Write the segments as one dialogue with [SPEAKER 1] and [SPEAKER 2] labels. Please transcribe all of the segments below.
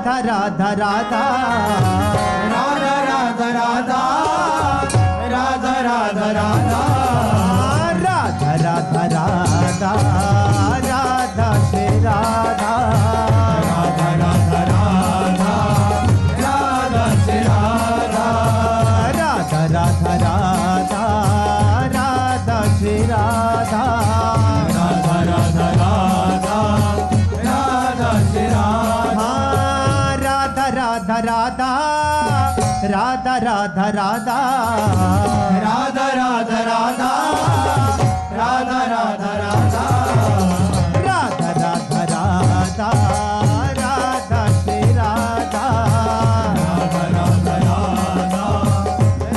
[SPEAKER 1] Radha Radha
[SPEAKER 2] Radha Radha Radha Radha Radha Radha
[SPEAKER 1] Radha Radha Radha Radha Shri Radha
[SPEAKER 2] Radha Radha Radha Radha Shri Radha
[SPEAKER 1] Radha Radha Radha Radha Shri Radha
[SPEAKER 2] Radha Radha Radha Radha Shri Radha
[SPEAKER 1] Radha Radha Radha Radha Radha Radha
[SPEAKER 2] Radha Radha Radha Radha Radha Radha
[SPEAKER 1] Radha Radha Radha Radha Shri Radha
[SPEAKER 2] Radha Radha Radha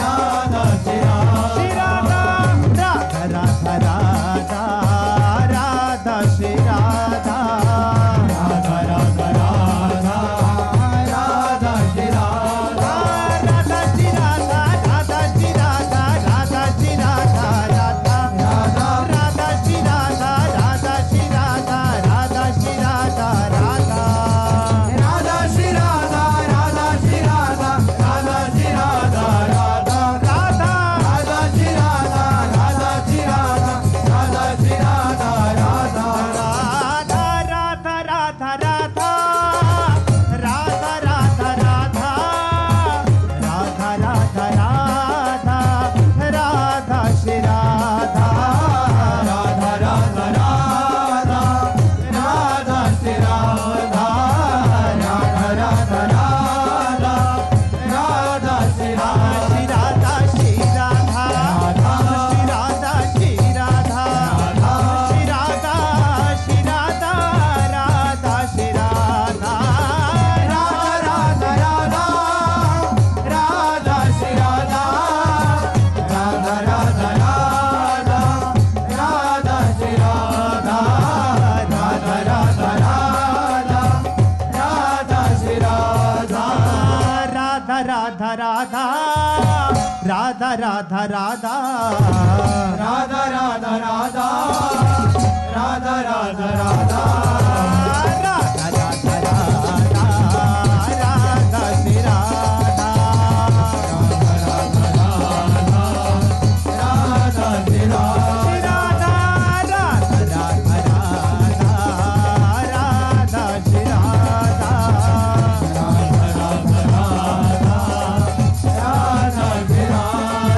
[SPEAKER 2] Radha Shri Radha
[SPEAKER 1] Shri Radha Radha Radha Radha Shri Radha
[SPEAKER 2] Radha Radha Radha Radha Shri Radha
[SPEAKER 1] Radha Shri Radha Radha Shri Radha Radha Shri Radha Radha Radha Shri Radha Radha Shri Radha Radha Shri Radha Radha
[SPEAKER 2] Radha Shri Radha Radha Shri Radha Radha Shri Radha Radha
[SPEAKER 1] Radha
[SPEAKER 2] Radha Shri Radha Radha Shri Radha Radha Shri Radha Radha
[SPEAKER 1] Radha Radha Radha Radha Radha Radha Radha Radha Radha Radha Radha Shri Radha
[SPEAKER 2] Radha Radha Radha Radha Shri Radha Radha Radha Radha Radha Shri Radha
[SPEAKER 1] Shri Radha Shri Radha Shri Radha Shri Radha Shri Radha Radha Shri Radha
[SPEAKER 2] Radha Radha Radha Shri Radha Radha Radha Radha Radha Shri Radha Radha Radha Radha Radha Shri Radha
[SPEAKER 1] Radha Radha Radha Radha Radha Radha
[SPEAKER 2] Radha Radha Radha Radha Radha Radha
[SPEAKER 1] Radha Radha Radha Radha Shri Radha
[SPEAKER 2] Radha Radha Radha Shri Radha
[SPEAKER 1] Shri Radha Radha Radha Radha Radha Shri Radha
[SPEAKER 2] Radha Radha Radha Radha Shri Radha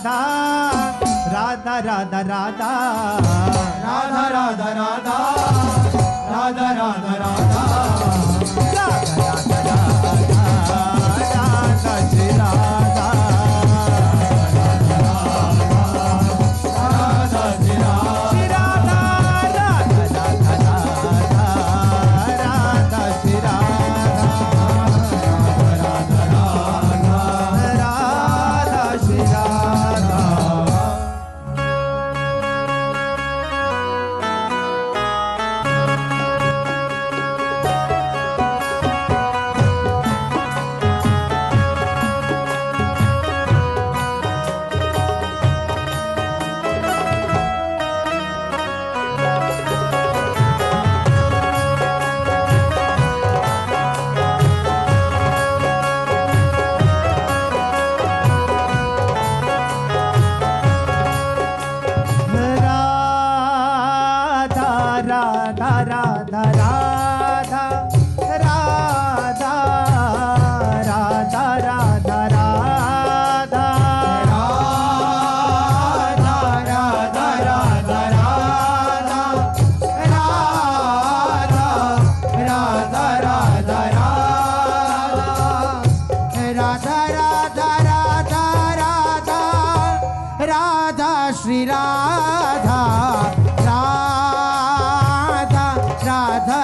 [SPEAKER 1] Radha Radha Radha Radha
[SPEAKER 2] Radha Radha Radha Radha Radha Radha
[SPEAKER 1] Radha Shri Radha
[SPEAKER 2] Radha Shri Radha
[SPEAKER 1] Radha Shri Radha Radha Radha Radha Radha Radha Radha Radha Radha Shri Radha Radha Radha Radha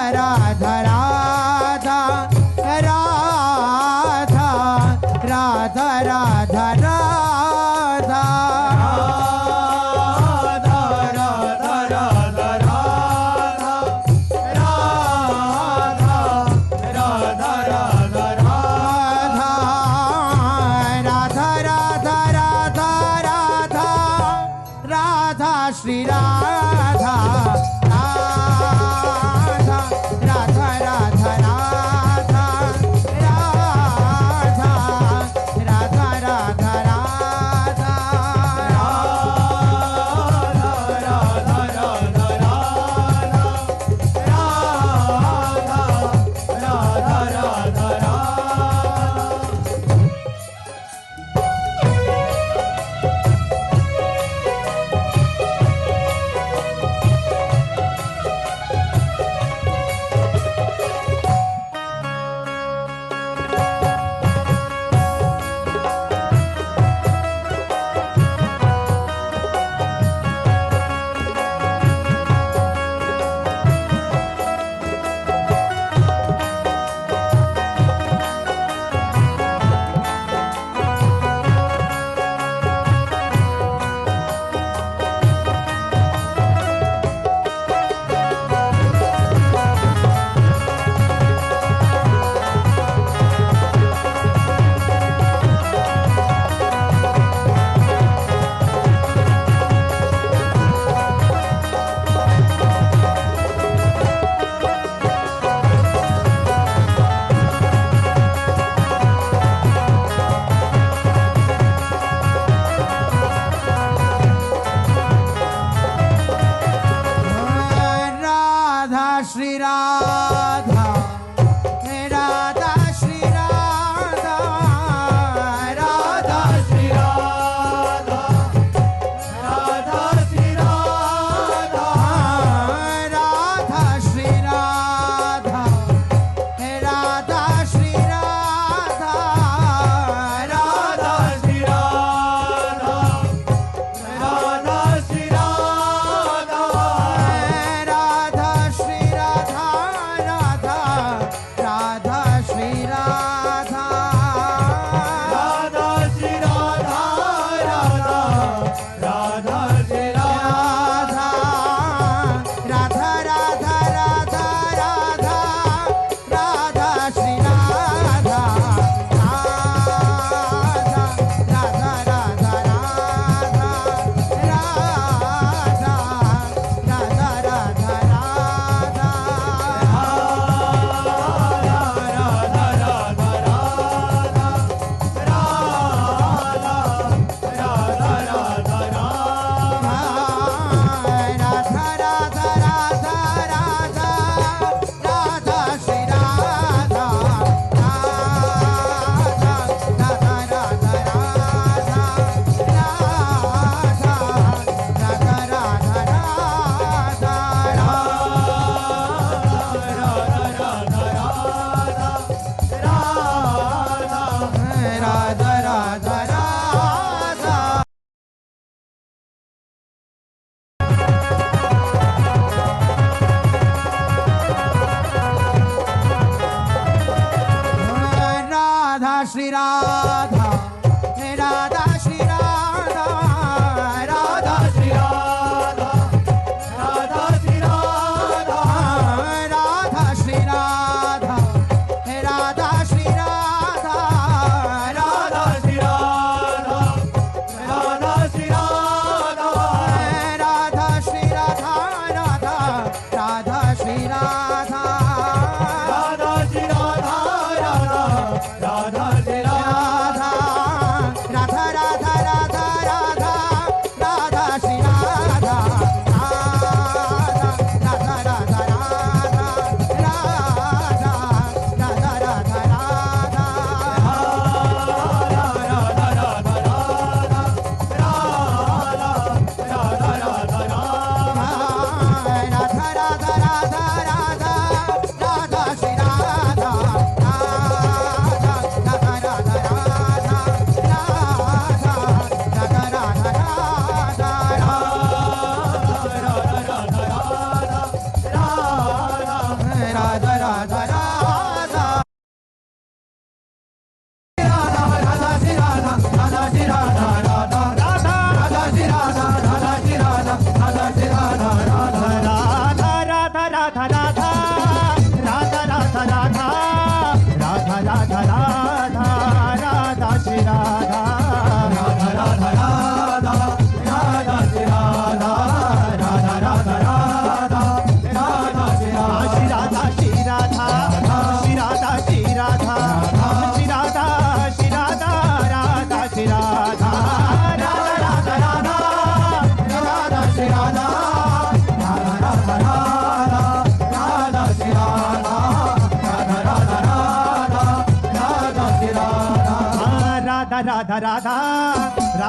[SPEAKER 1] Radha Radha Radha Radha Radha Shri Radha Radha Radha Radha Radha Radha Radha Radha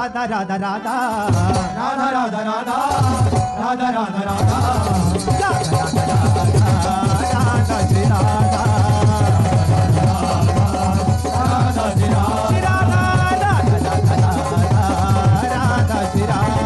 [SPEAKER 1] Radha Radha Radha
[SPEAKER 2] Radha Radha Radha Radha Radha Radha
[SPEAKER 1] Radha Shri Radha
[SPEAKER 2] Radha Shri Radha
[SPEAKER 1] Radha Shri Radha Radha Shri Radha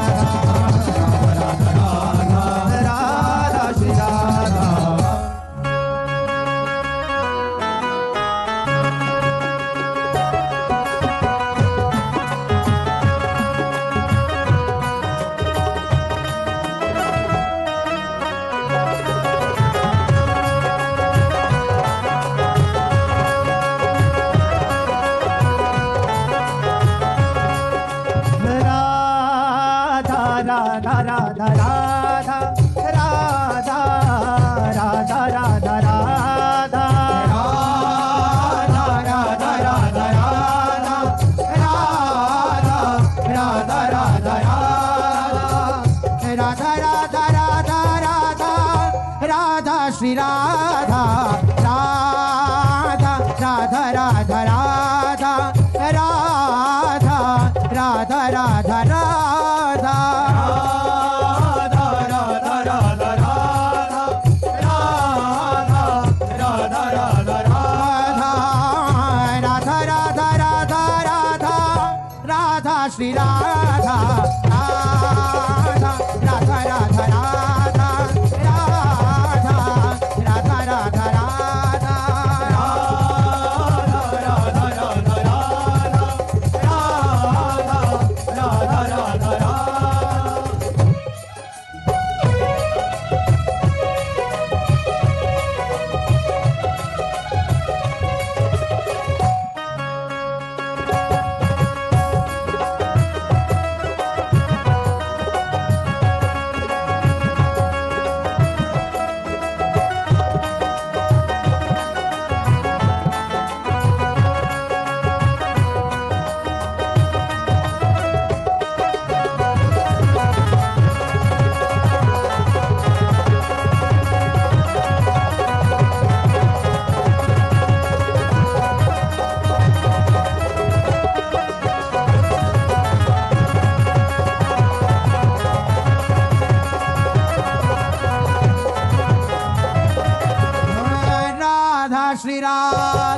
[SPEAKER 1] Radha Radha Radha Radha Radha Radha Radha Radha Shri Radha Radha Radha Radha Radha Radha Radha Radha Radha Shri Radha Radha Radha Radha Radha Radha Radha Radha Radha Shri Radha